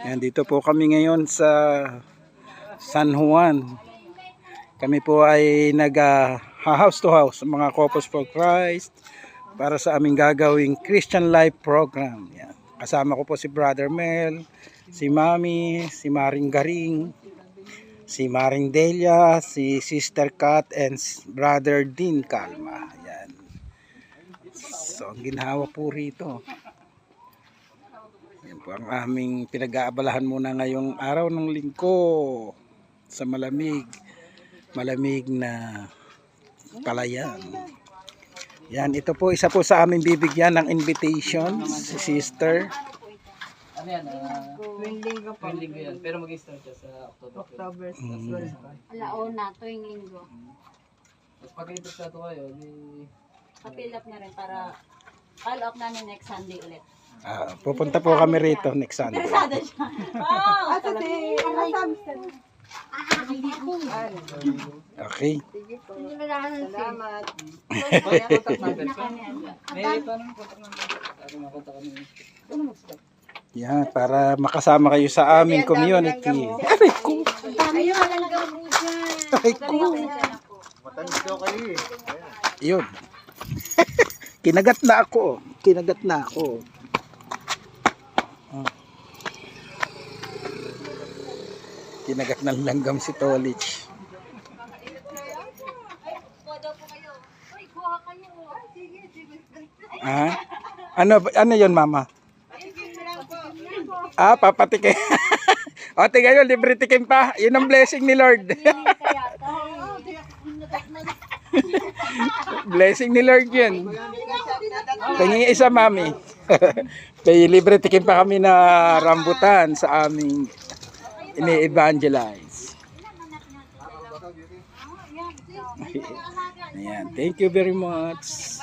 Yan, dito po kami ngayon sa San Juan. Kami po ay house to house, mga Couples for Christ, para sa aming gagawing Christian Life Program. Yan. Kasama ko po si Brother Mel, si Mami, si Maring Garing, si Maring Delia, si Sister Kat, and Brother Dean Calma. Yan. So, ang ginhawa po rito. Yan po ang aming pinag-aabalahan muna ngayong araw ng linggo sa malamig na palayan. Yan, ito po isa po sa aming bibigyan ng invitation, si Sister. Ano yan? Tuwing linggo pa. Tuwing linggo yan. Pero mag-start siya sa October. Alauna, tuwing linggo. Tapos pag ito sa ito kayo, di... Kapil up na rin para follow up namin next Sunday ulit. Pupunta po kami rito next Sunday. Sada siya. Oh! Okay. Salamat. May contact number ka? May paano contact number? Ano makontak kami? Ano mag-start? Yan, para makasama kayo sa aming community. Aray ko! Ayun, malanggang po dyan. Aray ko! Matamis daw kayo eh. Yun. Kinagat na ako. Kinagat na ako. Kinagat ng langgam si Tolich. Ano yun, Mama? Papatikin. O, tingnan yun, libre tikim pa. Yun ang blessing ni Lord. Blessing ni Lord yun. Tingin isa, Mami. Kaya libre tikim pa kami na rambutan sa aming ini-evangelize. Ayan, thank you very much.